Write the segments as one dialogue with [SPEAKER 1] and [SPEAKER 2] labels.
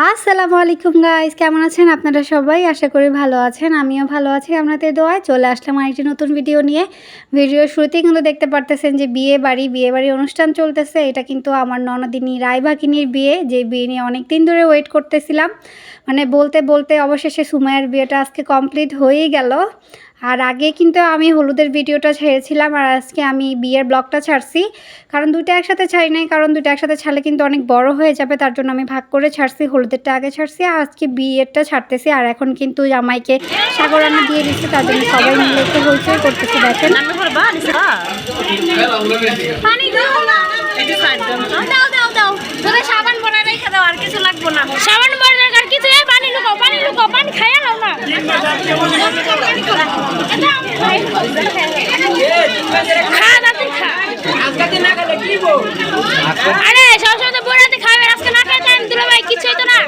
[SPEAKER 1] আসসালামু আলাইকুম গাইস, কেমন আছেন আপনারা সবাই? আশা করি ভালো আছেন। আমিও ভালো আছি, আপনাদের দোয়ায়। চলে আসলাম আরেকটি নতুন ভিডিও নিয়ে। ভিডিওর শুরুতেই কিন্তু দেখতে পারতেছেন যে বিয়ে বাড়ি অনুষ্ঠান চলতেছে। এটা কিন্তু আমার ননদিনী রায়ভাগিনীর বিয়ে, যে বিয়ে নিয়ে অনেক দিন ধরে ওয়েট করতেছিলাম। মানে বলতে বলতে অবশেষে সুমাইয়ার বিয়েটা আজকে কমপ্লিট হয়েই গেল। আর আগে কিন্তু আমি হলুদের ভিডিওটা ছেড়েছিলাম, আর আজকে আমি বিয়ের ব্লগটা ছাড়ছি। কারণ দুইটা একসাথে ছাড়ি নাই, কারণ দুইটা একসাথে ছাড়লে কিন্তু অনেক বড় হয়ে যাবে, তার জন্য আমি ভাগ করে ছাড়ছি। হলুদেরটা আগে ছাড়ছি, আর আজকে বিয়েরটা ছাড়তেছি। আর এখন কিন্তু জামাইকে সাগর রান্না দিয়ে দিচ্ছে, তার জন্য সবাই মিলে একটু হইচই করতেছে। দেখেন সাবান বনায় রেখে দাও, আর কিছু লাগবো না। সাবান বনায় আর কিছু পানি লুকাও, পানি খাইয়া নাও না। আরে সবসময় তো বোরাতে খাবে, আজকে না খাইতে আমি দুলা ভাই কিছুই তো না।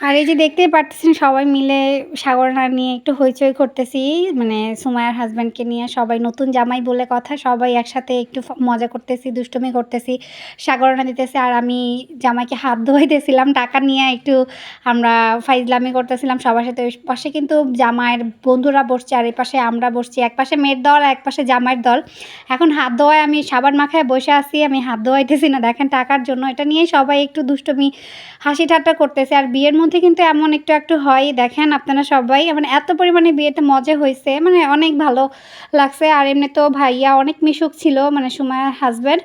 [SPEAKER 1] আর এই যে দেখতেই পারতেছেন সবাই মিলে সাগর রান্না নিয়ে একটু হইচই করতেছি, মানে সুমাইয়ার হাজব্যান্ডকে নিয়ে। সবাই নতুন জামাই বলে কথা, সবাই একসাথে একটু মজা করতেছি, দুষ্টুমি করতেছি, সাগর রান্না দিতেছি। আর আমি জামাইকে হাত ধোয়াইতেছিলাম, টাকা নিয়ে একটু আমরা ফাইজলামি করতেছিলাম সবার সাথে। ওই পাশে কিন্তু জামাইয়ের বন্ধুরা বসছে, আর এই পাশে আমরা বসছি। এক পাশে মেয়ের দল, এক পাশে জামাইয়ের দল। এখন হাত ধোয়ায় আমি সাবান মাখায় বসে আছি, আমি হাত ধোয়াইতেছি না, দেখেন টাকার জন্য। এটা নিয়ে সবাই একটু দুষ্টুমি হাসি ঠাট্টা করতেছে। আর বিয়ের মধ্যে কিন্তু এমন একটু হয়, দেখেন আপনারা সবাই, মানে এত পরিমাণে বিয়েতে মজা হয়েছে, মানে অনেক ভালো লাগছে। আর এমনি তো ভাইয়া অনেক মিশুক ছিল, মানে সুমাইয়ার হাজব্যান্ড,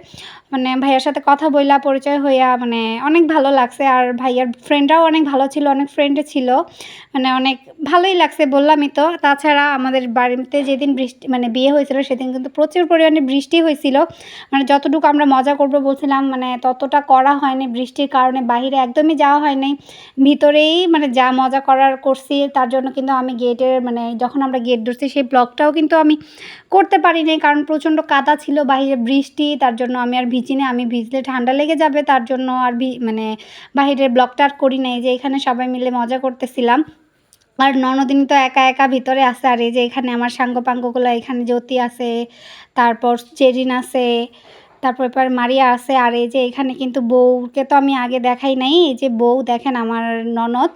[SPEAKER 1] মানে ভাইয়ার সাথে কথা বইলা পরিচয় হইয়া মানে অনেক ভালো লাগছে। আর ভাইয়ার ফ্রেন্ডরাও অনেক ভালো ছিল, অনেক ফ্রেন্ডে ছিল, মানে অনেক ভালোই লাগছে বললামই তো। তাছাড়া আমাদের বাড়িতে যেদিন বৃষ্টি মানে বিয়ে হয়েছিল সেদিন কিন্তু প্রচুর পরিমাণে বৃষ্টি হয়েছিল। মানে যতটুকু আমরা মজা করব বলছিলাম, মানে ততটা করা হয়নি বৃষ্টির কারণে, বাইরে একদমই যাওয়া হয়নি, ভিতরেই মানে যা মজা করার করছি। তার জন্য কিন্তু আমি গেটের মানে যখন আমরা গেট ধরছি সেই ব্লগটাও কিন্তু আমি করতে পারিনি, কারণ প্রচণ্ড কাদা ছিল, বাইরে বৃষ্টি, তার জন্য আমি আর ভিজি না। আমি ভিজলে ঠান্ডা লেগে যাবে, তার জন্য আর মানে বাহিরের ব্লগটা আর করি নাই। যে এখানে সবাই মিলে মজা করতেছিলাম। আর ননদিনী তো একা একা ভিতরে আছে। আর এই যে এখানে আমার সাঙ্গপাঙ্গগুলো, এখানে জ্যোতি আছে, তারপর চেরিন আছে, তারপর এবার মারিয়া আছে। আর এই যে এখানে কিন্তু বউকে তো আমি আগে দেখাই নাই, এই যে বউ দেখেন আমার ননদ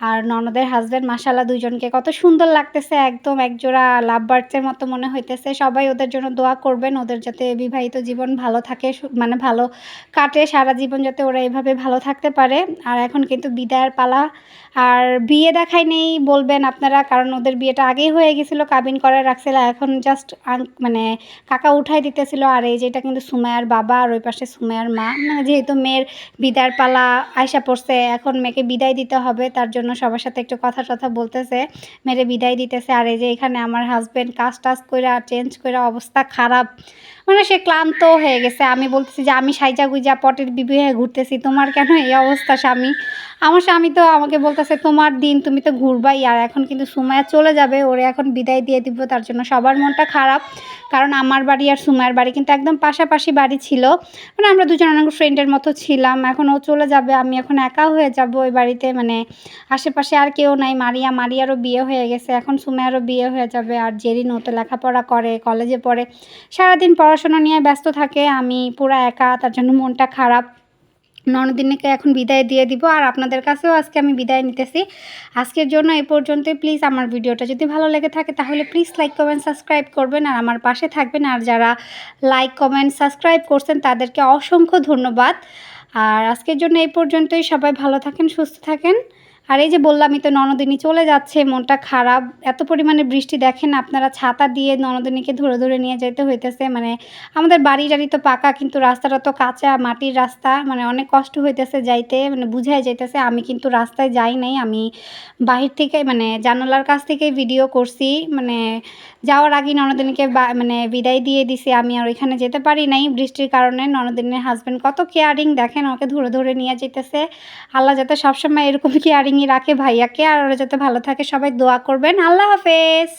[SPEAKER 1] আর ননদের হাজব্যান্ড, মাশাআল্লাহ দুইজনকে কত সুন্দর লাগতেছে, একদম একজোড়া লাভ বার্ডসের মতো মনে হইতেছে। সবাই ওদের জন্য দোয়া করবেন, ওদের যাতে বিবাহিত জীবন ভালো থাকে, মানে ভালো কাটে সারা জীবন, যাতে ওরা এভাবে ভালো থাকতে পারে। আর এখন কিন্তু বিদায়ের পালা। আর বিয়ে দেখাই নেই বলবেন আপনারা, কারণ ওদের বিয়েটা আগেই হয়ে গেছিলো, কাবিন করে রাখছিল, এখন জাস্ট মানে কাকা উঠাই দিতেছিল। আর এই যেটা কিন্তু সুমাইয়ার বাবা, আর ওই পাশে সুমাইয়ার মা, মানে যেহেতু মেয়ের বিদায়ের পালা আইসা পড়ছে, এখন মেয়েকে বিদায় দিতে হবে, তার জন্য সবার সাথে একটু কথা বলতেছে, মেয়েরে বিদায় দিতেছে। আর এই যে এখানে আমার হাজব্যান্ড কাজ টাজ কইরা চেঞ্জ কইরা অবস্থা খারাপ, মানে সে ক্লান্ত হয়ে গেছে। আমি বলতেছি যে আমি সাইজা গুইজা পটের বিবি হয়ে ঘুরতেছি, তোমার কেন এই অবস্থা স্বামী? আমার স্বামী তো আমাকে বলতেছে তোমার দিন, তুমি তো ঘুরবাই। আর এখন কিন্তু সুমাইয়া চলে যাবে, ওরে এখন বিদায় দিয়ে দিব, তার জন্য সবার মনটা খারাপ। কারণ আমার বাড়ি আর সুমাইয়ার বাড়ি কিন্তু একদম পাশাপাশি বাড়ি ছিল, মানে আমরা দুজন অনেক ফ্রেন্ডের মতো ছিলাম। এখন ও চলে যাবে, আমি এখন একা হয়ে যাব ওই বাড়িতে, মানে আশেপাশে আর কেউ নাই। মারিয়ারও বিয়ে হয়ে গেছে, এখন সুমাইয়ারও বিয়ে হয়ে যাবে। আর জেরিন ও তো লেখাপড়া করে, কলেজে পড়ে, সারাদিন পড়াশোনা নিয়ে ব্যস্ত থাকে, আমি পুরা একা, তার জন্য মনটা খারাপ। ননদিনীকে এখন বিদায় দিয়ে দিব, আর আপনাদের কাছেও আজকে আমি বিদায় নিতেছি। আজকের জন্য এ পর্যন্তই। প্লিজ আমার ভিডিওটা যদি ভালো লেগে থাকে তাহলে প্লিজ লাইক কমেন্ট সাবস্ক্রাইব করবেন, আর আমার পাশে থাকবেন। আর যারা লাইক কমেন্ট সাবস্ক্রাইব করছেন তাদেরকে অসংখ্য ধন্যবাদ। আর আজকের জন্য এই পর্যন্তই। সবাই ভালো থাকেন, সুস্থ থাকেন। আর এই যে বললামই তো, ননদিনী চলে যাচ্ছে, মনটা খারাপ। এত পরিমাণে বৃষ্টি, দেখেন আপনারা, ছাতা দিয়ে ননদিনীকে ধরে নিয়ে যেতে হইতেছে। মানে আমাদের বাড়ি তো পাকা, কিন্তু রাস্তাটা তো কাঁচা মাটির রাস্তা, মানে অনেক কষ্ট হইতেছে যাইতে, মানে বুঝাই যাইতেছে। আমি কিন্তু রাস্তায় যাই নাই, আমি বাহির থেকে মানে জানালার কাছ থেকেই ভিডিও করছি। মানে যাওয়ার আগে ননদিনীকে মানে বিদায় দিয়ে দিছি, আমি আর ওইখানে যেতে পারি নাই বৃষ্টির কারণে। ননদিনীর হাজব্যান্ড কত কেয়ারিং, দেখেন ওকে ধরে নিয়ে যেতেছে। আল্লাহ যাতে সবসময় এরকম কেয়ারিংই রাখে ভাইয়াকে, আর ওরা যাতে ভালো থাকে। সবাই দোয়া করবেন। আল্লাহ হাফেজ।